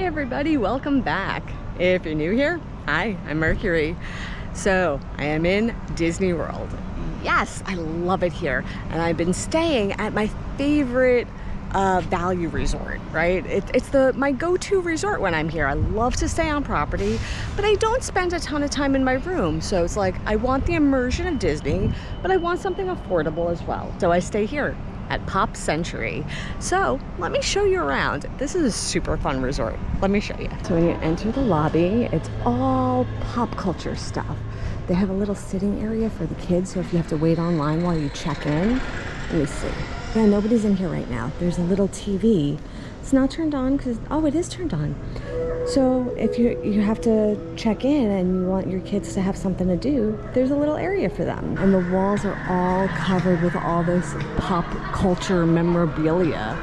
Hey everybody, welcome back. If you're new here, hi, I'm Mercury. So I am in Disney World. Yes, I love it here. And I've been staying at my favorite value resort, right? It's my go-to resort when I'm here. I love to stay on property, but I don't spend a ton of time in my room. So it's like, I want the immersion of Disney, but I want something affordable as well. So I stay here at Pop Century. So let me show you around. This is a super fun resort. Let me show you. So when you enter the lobby, it's all pop culture stuff. They have a little sitting area for the kids, so if you have to wait online while you check in, let me see. Yeah, nobody's in here right now. There's a little TV. It's not turned on because, oh, it is turned on. So if you have to check in and you want your kids to have something to do, there's a little area for them. And the walls are all covered with all this pop culture memorabilia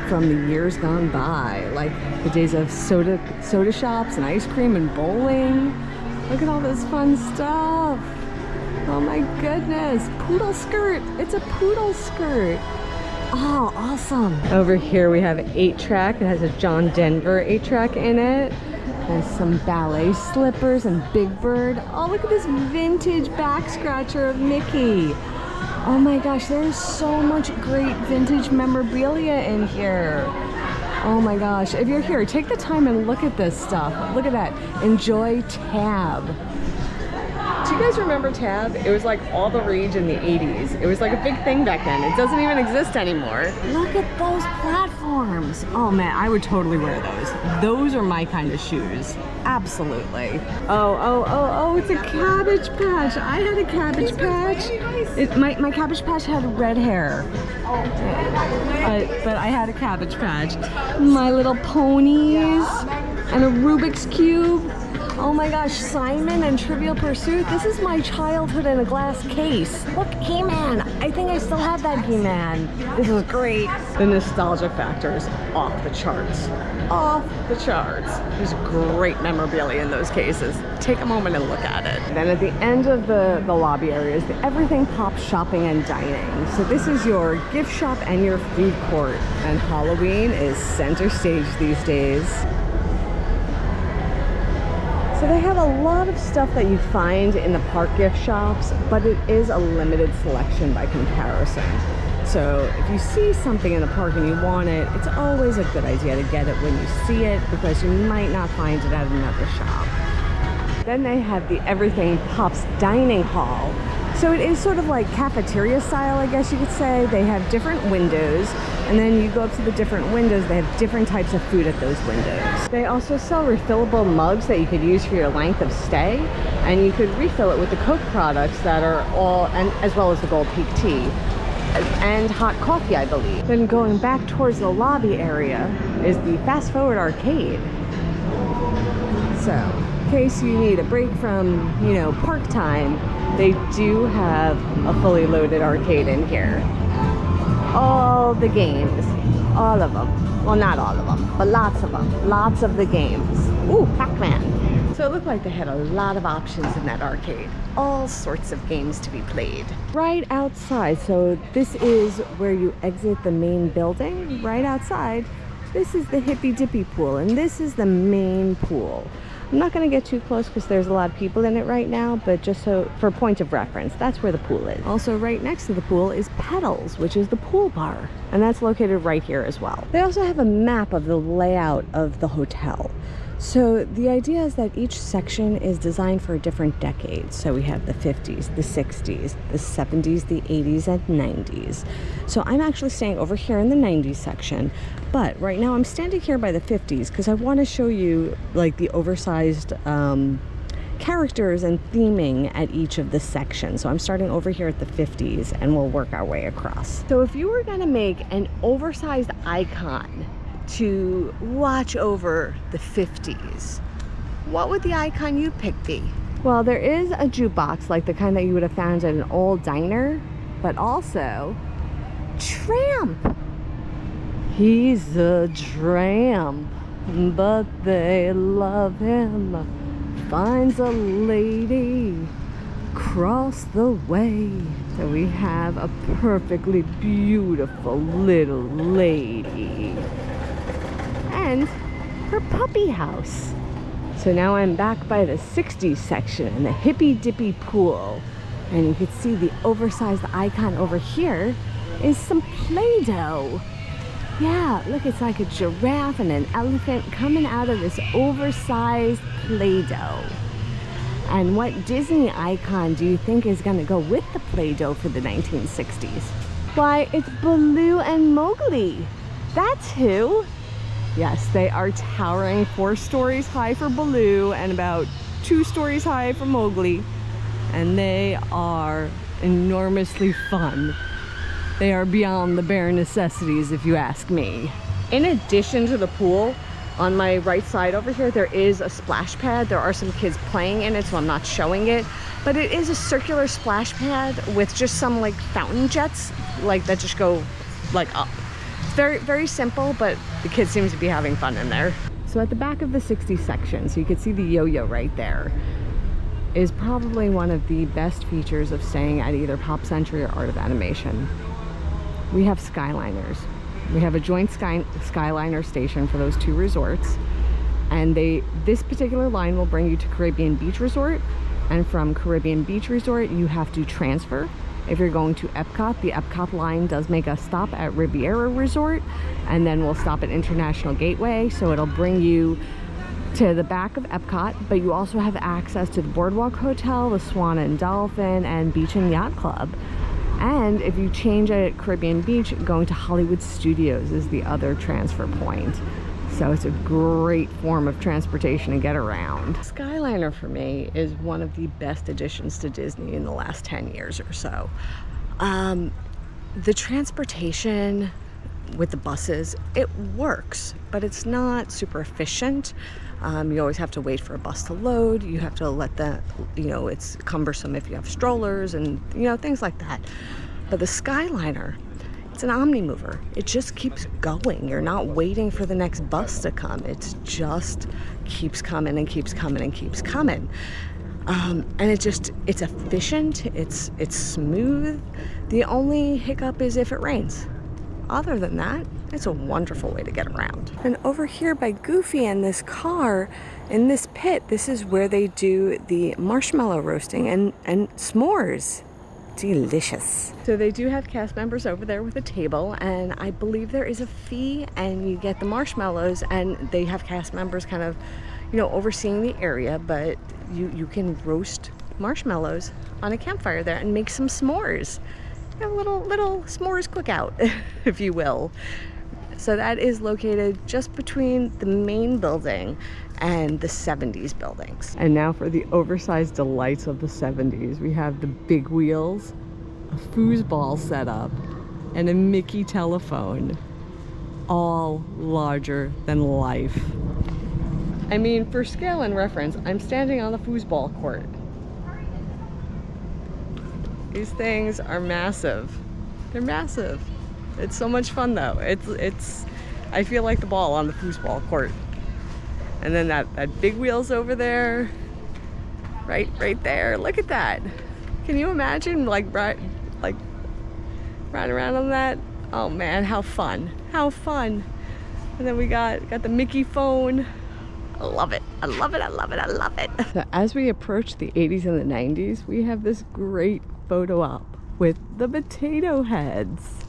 from the years gone by, like the days of soda shops and ice cream and bowling. Look at all this fun stuff. Oh my goodness, poodle skirt. It's a poodle skirt. Oh, awesome. Over here we have 8-track. It has a John Denver 8-track in it. There's some ballet slippers and Big Bird. Oh, look at this vintage back scratcher of Mickey. Oh my gosh, there's so much great vintage memorabilia in here. Oh my gosh, if you're here, take the time and look at this stuff. Look at that. Enjoy Tab. Do you guys remember Tab? It was like all the rage in the 80s. It was like a big thing back then. It doesn't even exist anymore. Look at those platforms. Oh man, I would totally wear those. Those are my kind of shoes. Absolutely. Oh, it's a Cabbage Patch. I had a Cabbage Patch. My Cabbage Patch had red hair. But I had a Cabbage Patch. My Little Ponies and a Rubik's Cube. Oh my gosh, Simon and Trivial Pursuit. This is my childhood in a glass case. Look, He-Man. I think I still have that He-Man. This is great. The nostalgia factor is off the charts. Off the charts. There's great memorabilia in those cases. Take a moment and look at it. Then at the end of the lobby area is the Everything Pop Shopping and Dining. So this is your gift shop and your food court. And Halloween is center stage these days. So they have a lot of stuff that you find in the park gift shops, but it is a limited selection by comparison. So if you see something in the park and you want it, it's always a good idea to get it when you see it because you might not find it at another shop. Then they have the Everything Pops Dining Hall. So it is sort of like cafeteria style, I guess you could say. They have different windows, and then you go up to the different windows, they have different types of food at those windows. They also sell refillable mugs that you could use for your length of stay, and you could refill it with the Coke products that are all, and as well as the Gold Peak tea, and hot coffee, I believe. Then going back towards the lobby area is the Fast Forward Arcade. So, in case you need a break from, park time, they do have a fully loaded arcade in here. All the games, all of them. Well, not all of them, but lots of them. Lots of the games. Ooh, Pac-Man. So it looked like they had a lot of options in that arcade. All sorts of games to be played. Right outside, so this is where you exit the main building. Right outside, this is the Hippy Dippy pool, and this is the main pool. I'm not going to get too close because there's a lot of people in it right now, but just so for point of reference, that's where the pool is. Also right next to the pool is Pedals, which is the pool bar, and that's located right here as well. They also have a map of the layout of the hotel. So the idea is that each section is designed for a different decade. So we have the 50s, the 60s, the 70s, the 80s, and 90s. So I'm actually staying over here in the 90s section, but right now I'm standing here by the 50s because I want to show you like the oversized characters and theming at each of the sections. So I'm starting over here at the 50s and we'll work our way across. So if you were going to make an oversized icon to watch over the 50s, what would the icon you pick be? Well, there is a jukebox like the kind that you would have found at an old diner, but also Tramp. He's a tramp, but they love him. Finds a lady across the way. So we have a perfectly beautiful little lady. And her puppy house. So now I'm back by the 60s section in the hippy dippy pool. And you can see the oversized icon over here is some Play-Doh. Yeah, look, it's like a giraffe and an elephant coming out of this oversized Play-Doh. And what Disney icon do you think is going to go with the Play-Doh for the 1960s? Why, it's Baloo and Mowgli. That's who. Yes, they are towering 4 stories high for Baloo and about 2 stories high for Mowgli. And they are enormously fun. They are beyond the bare necessities, if you ask me. In addition to the pool, on my right side over here, there is a splash pad. There are some kids playing in it, so I'm not showing it. But it is a circular splash pad with just some like fountain jets, like that just go like up. It's very, very simple, but the kids seem to be having fun in there. So at the back of the 60 section, so you can see the yo-yo right there, is probably one of the best features of staying at either Pop Century or Art of Animation. We have Skyliners. We have a joint Skyliner station for those 2 resorts. And this particular line will bring you to Caribbean Beach Resort. And from Caribbean Beach Resort, you have to transfer. If you're going to Epcot, the Epcot line does make a stop at Riviera Resort. And then we'll stop at International Gateway. So it'll bring you to the back of Epcot, but you also have access to the Boardwalk Hotel, the Swan and Dolphin, and Beach and Yacht Club. And if you change at Caribbean Beach, going to Hollywood Studios is the other transfer point. So it's a great form of transportation to get around. Skyliner for me is one of the best additions to Disney in the last 10 years or so. The transportation with the buses, it works, but it's not super efficient. You always have to wait for a bus to load. You have to let the, it's cumbersome if you have strollers and, things like that. But the Skyliner, it's an omni mover. It just keeps going. You're not waiting for the next bus to come. It just keeps coming and keeps coming and keeps coming. And it's efficient. It's smooth. The only hiccup is if it rains. Other than that, it's a wonderful way to get around. And over here by Goofy and this car, in this pit, this is where they do the marshmallow roasting and s'mores. Delicious. So they do have cast members over there with a table, and I believe there is a fee, and you get the marshmallows, and they have cast members kind of, overseeing the area, but you can roast marshmallows on a campfire there and make some s'mores. A little s'mores cookout, if you will. So that is located just between the main building and the 70s buildings. And now for the oversized delights of the 70s. We have the big wheels, a foosball setup, and a Mickey telephone, all larger than life. I mean, for scale and reference, I'm standing on the foosball court. These things are massive. They're massive. It's so much fun though. I feel like the ball on the foosball court. And then that big wheel's over there. Right there. Look at that. Can you imagine riding around on that? Oh man, how fun. How fun. And then we got the Mickey phone. I love it. I love it. I love it. I love it. So as we approach the 80s and the 90s, we have this great photo op with the potato heads.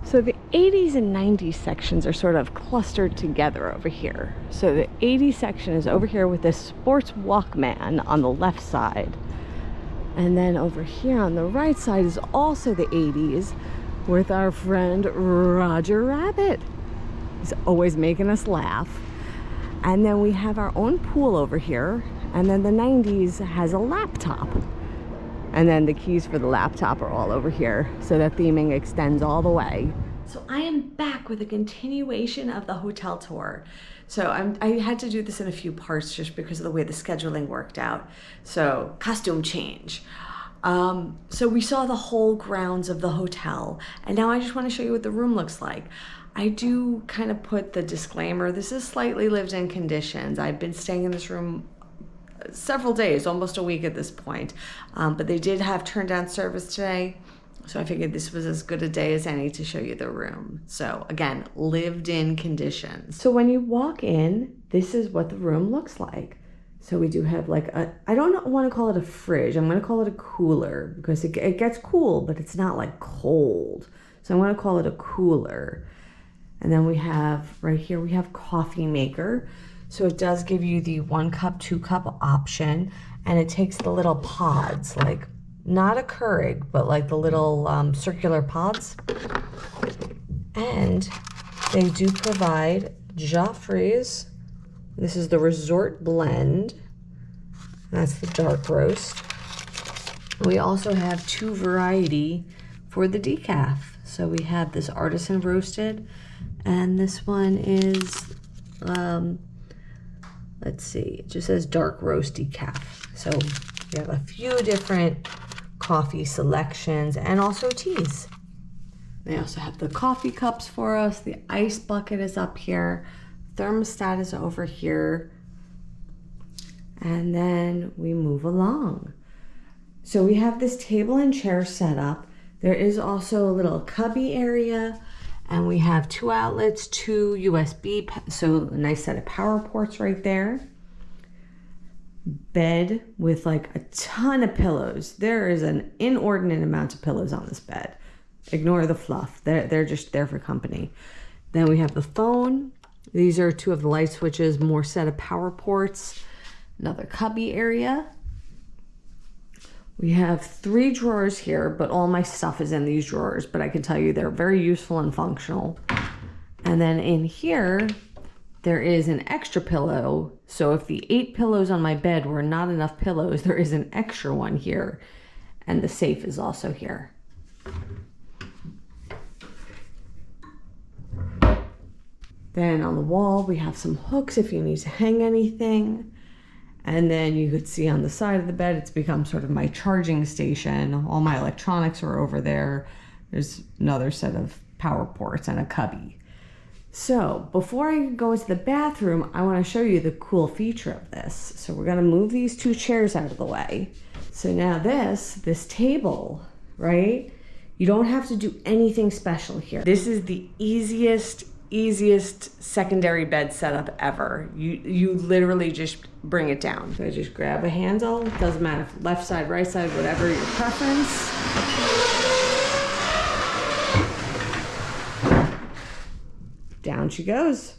So the 80s and 90s sections are sort of clustered together over here. So the 80s section is over here with this sports Walkman on the left side. And then over here on the right side is also the 80s with our friend Roger Rabbit. He's always making us laugh. And then we have our own pool over here. And then the 90s has a laptop. And then the keys for the laptop are all over here. So that theming extends all the way. So I am back with a continuation of the hotel tour. So I had to do this in a few parts just because of the way the scheduling worked out. So costume change. So we saw the whole grounds of the hotel. And now I just want to show you what the room looks like. I do kind of put the disclaimer, this is slightly lived-in conditions. I've been staying in this room several days, almost a week at this point. But they did have turn-down service today. So I figured this was as good a day as any to show you the room. So again, lived in conditions. So when you walk in, this is what the room looks like. So we do have like I don't want to call it a fridge. I'm going to call it a cooler because it gets cool, but it's not like cold. So I'm going to call it a cooler. And then we have right here, we have coffee maker. So it does give you the 1 cup, 2 cup option. And it takes the little pods, like not a Keurig, but like the little circular pods. And they do provide Joffrey's. This is the Resort Blend. That's the dark roast. We also have 2 variety for the decaf. So we have this artisan roasted, and this one is, let's see, it just says dark roast decaf. So we have a few different coffee selections and also teas. They also have the coffee cups for us. The ice bucket is up here. Thermostat is over here. And then we move along. So we have this table and chair set up. There is also a little cubby area, and we have 2 outlets, 2 USB, so a nice set of power ports right there. Bed with like a ton of pillows. There is an inordinate amount of pillows on this bed. Ignore the fluff. They're just there for company. Then we have the phone. These are 2 of the light switches, more set of power ports, another cubby area. We have 3 drawers here, but all my stuff is in these drawers, but I can tell you they're very useful and functional. And then in here, there is an extra pillow. So if the 8 pillows on my bed were not enough pillows, there is an extra one here. And the safe is also here. Then on the wall, we have some hooks if you need to hang anything. And then you could see on the side of the bed, it's become sort of my charging station. All my electronics are over there. There's another set of power ports and a cubby. So before I go into the bathroom, I want to show you the cool feature of this. So we're going to move these 2 chairs out of the way. So now this table, right? You don't have to do anything special here. This is the easiest secondary bed setup ever. You literally just bring it down. So I just grab a handle. It doesn't matter if left side, right side, whatever your preference. Down she goes.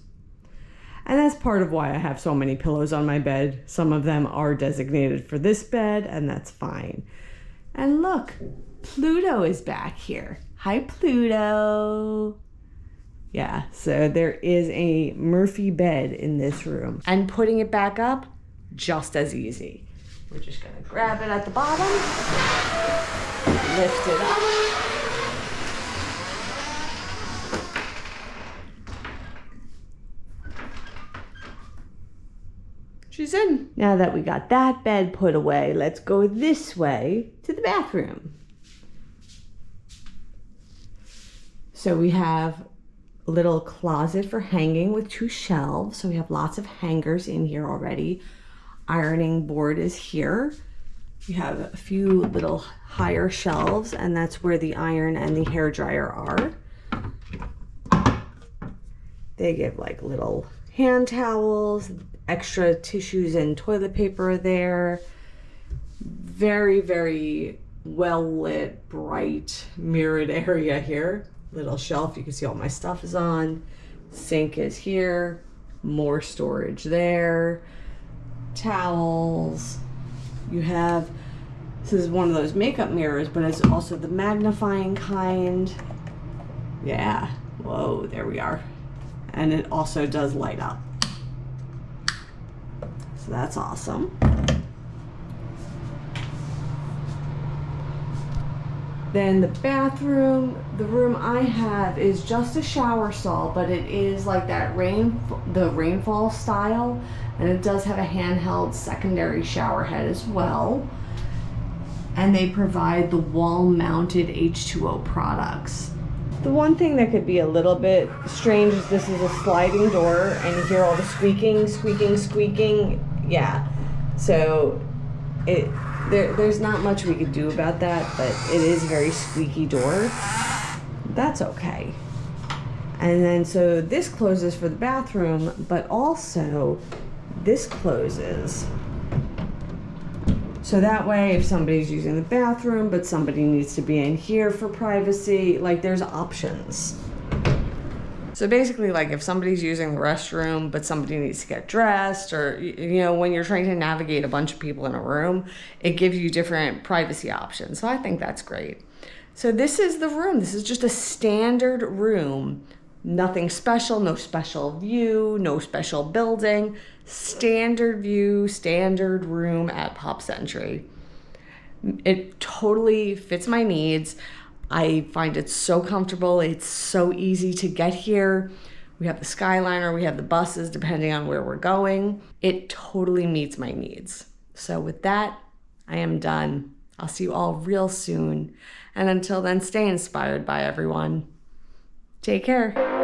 And that's part of why I have so many pillows on my bed. Some of them are designated for this bed, and that's fine. And look, Pluto is back here. Hi, Pluto. Yeah, so there is a Murphy bed in this room. And putting it back up, just as easy. We're just gonna grab it at the bottom, lift it up. She's in. Now that we got that bed put away, let's go this way to the bathroom. So we have a little closet for hanging with 2 shelves. So we have lots of hangers in here already. Ironing board is here. You have a few little higher shelves, and that's where the iron and the hair dryer are. They give like little hand towels, extra tissues and toilet paper there. Very, very well lit, bright, mirrored area here. Little shelf you can see all my stuff is on. Sink is here. More storage there. Towels. You have, this is one of those makeup mirrors, but it's also the magnifying kind. Yeah. Whoa, there we are. And it also does light up. So that's awesome. Then the bathroom, the room I have is just a shower stall, but it is like that the rainfall style, and it does have a handheld secondary shower head as well. And they provide the wall-mounted H2O products. The one thing that could be a little bit strange is this is a sliding door, and you hear all the squeaking. Yeah. So There's not much we could do about that, but it is a very squeaky door. That's okay. And then so this closes for the bathroom, but also this closes. So that way, if somebody's using the bathroom, but somebody needs to be in here for privacy, like there's options. So basically, like if somebody's using the restroom, but somebody needs to get dressed, or, you know, when you're trying to navigate a bunch of people in a room, it gives you different privacy options. So I think that's great. So this is the room. This is just a standard room. Nothing special, no special view, no special building. Standard view, standard room at Pop Century. It totally fits my needs. I find it so comfortable. It's so easy to get here. We have the skyliner, we have the buses, depending on where we're going. It totally meets my needs. So with that, I am done. I'll see you all real soon. And until then, stay inspired by everyone. Take care.